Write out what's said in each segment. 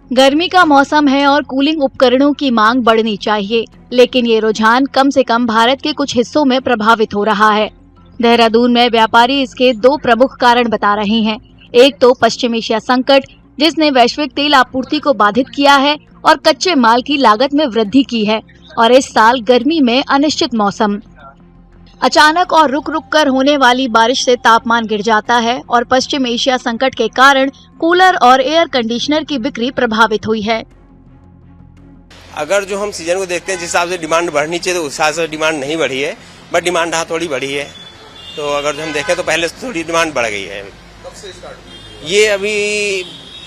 गर्मी का मौसम है और कूलिंग उपकरणों की मांग बढ़नी चाहिए, लेकिन ये रुझान कम से कम भारत के कुछ हिस्सों में प्रभावित हो रहा है। देहरादून में व्यापारी इसके दो प्रमुख कारण बता रहे हैं। एक तो पश्चिम एशिया संकट, जिसने वैश्विक तेल आपूर्ति को बाधित किया है और कच्चे माल की लागत में वृद्धि की है, और इस साल गर्मी में अनिश्चित मौसम। अचानक और रुक रुक कर होने वाली बारिश से तापमान गिर जाता है और पश्चिम एशिया संकट के कारण कूलर और एयर कंडीशनर की बिक्री प्रभावित हुई है। अगर जो हम सीजन को देखते हैं जिस हिसाब से डिमांड बढ़नी चाहिए तो उस हिसाब से डिमांड नहीं बढ़ी है, बट डिमांड हाँ थोड़ी बढ़ी है। तो अगर हम देखें तो पहले से थोड़ी डिमांड बढ़ गई है। कब से स्टार्ट हुई? ये अभी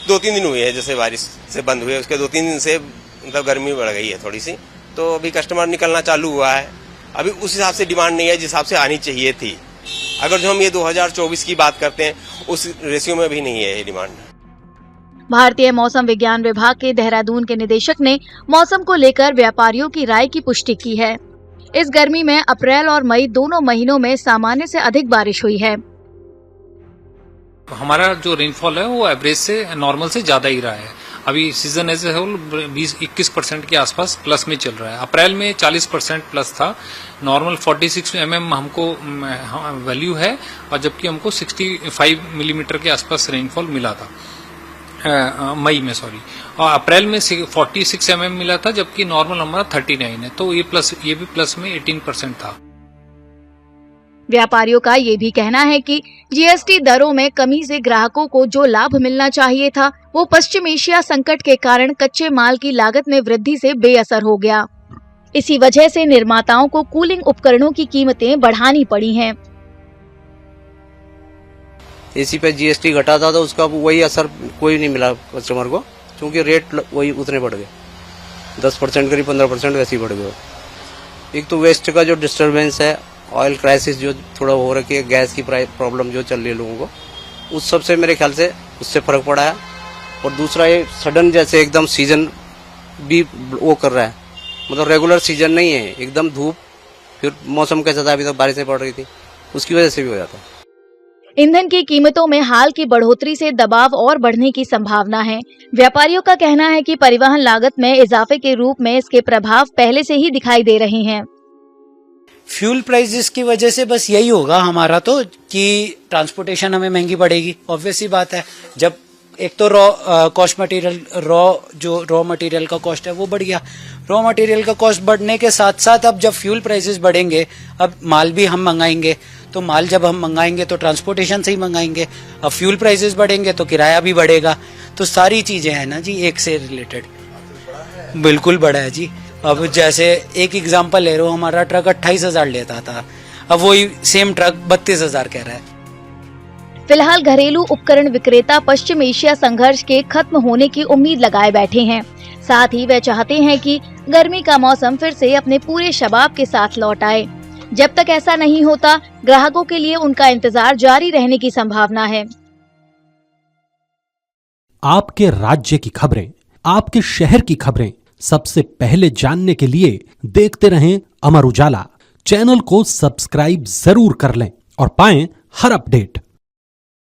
2-3 दिन हुए हैं, जैसे बारिश से बंद हुए उसके 2-3 दिन से मतलब गर्मी बढ़ गई है थोड़ी सी, तो अभी कस्टमर निकलना चालू हुआ है। अभी उस हिसाब से डिमांड नहीं है जिस हिसाब से आनी चाहिए थी। अगर जो हम ये 2024 की बात करते हैं उस रेशियो में भी नहीं है ये डिमांड। भारतीय मौसम विज्ञान विभाग के देहरादून के निदेशक ने मौसम को लेकर व्यापारियों की राय की पुष्टि की है। इस गर्मी में अप्रैल और मई दोनों महीनों में सामान्य से अधिक बारिश हुई है। हमारा जो रेनफॉल है वो एवरेज से नॉर्मल से ज्यादा ही रहा है। अभी सीजन एज ए होल 20-21% के आसपास प्लस में चल रहा है। अप्रैल में 40% प्लस था। नॉर्मल 46 mm हमको वैल्यू है, और जबकि हमको 65 मिलीमीटर के आसपास रेनफॉल मिला था मई में, और अप्रैल में 46 mm मिला था, जबकि नॉर्मल हमारा 39 है। तो ये भी प्लस में 18% था। व्यापारियों का ये भी कहना है कि जीएसटी दरों में कमी से ग्राहकों को जो लाभ मिलना चाहिए था वो पश्चिम एशिया संकट के कारण कच्चे माल की लागत में वृद्धि से बेअसर हो गया। इसी वजह से निर्माताओं को कूलिंग उपकरणों की कीमतें बढ़ानी पड़ी हैं। एसी पे जीएसटी घटा था तो उसका वही असर कोई नहीं मिला कस्टमर को, क्योंकि रेट वही उतने बढ़ गए। 10% करीब 15% वैसे ही बढ़ गए। एक तो वेस्ट का जो डिस्टर्बेंस है, ऑयल क्राइसिस जो थोड़ा हो रखी है, गैस की प्रॉब्लम जो चल रही है लोगों को, उस सब से मेरे ख्याल से उससे फर्क पड़ा है। और दूसरा ये सडन जैसे एकदम सीजन भी वो कर रहा है, मतलब रेगुलर सीजन नहीं है, एकदम धूप, फिर मौसम कैसा था, अभी तक बारिशें पड़ रही थी, उसकी वजह से भी हो जाता है। ईंधन की कीमतों में हाल की बढ़ोतरी से दबाव और बढ़ने की संभावना है। व्यापारियों का कहना है कि परिवहन लागत में इजाफे के रूप में इसके प्रभाव पहले से ही दिखाई दे रहे हैं। फ्यूल प्राइसेस की वजह से बस यही होगा हमारा तो, कि ट्रांसपोर्टेशन हमें महंगी पड़ेगी। ऑब्वियस ही बात है, जब एक तो रॉ मटेरियल का कॉस्ट है वो बढ़ गया। रॉ मटेरियल का कॉस्ट बढ़ने के साथ साथ अब जब फ्यूल प्राइसेस बढ़ेंगे, अब माल भी हम मंगाएंगे, तो माल जब हम मंगाएंगे तो ट्रांसपोर्टेशन से ही मंगाएंगे। अब फ्यूल प्राइसेस बढ़ेंगे तो किराया भी बढ़ेगा। तो सारी चीजें हैं ना जी, एक से रिलेटेड। बिल्कुल बढ़ा है जी। अब जैसे एक एग्जांपल ले रहा हूँ, हमारा ट्रक 28,000 लेता था, अब वही सेम ट्रक 32,000 कह रहा है। फिलहाल घरेलू उपकरण विक्रेता पश्चिम एशिया संघर्ष के खत्म होने की उम्मीद लगाए बैठे हैं। साथ ही वे चाहते हैं कि गर्मी का मौसम फिर से अपने पूरे शबाब के साथ लौट आए। जब तक ऐसा नहीं होता, ग्राहकों के लिए उनका इंतजार जारी रहने की संभावना है। आपके राज्य की खबरें, आपके शहर की खबरें सबसे पहले जानने के लिए देखते रहें अमर उजाला। चैनल को सब्सक्राइब जरूर कर लें और पाएं हर अपडेट।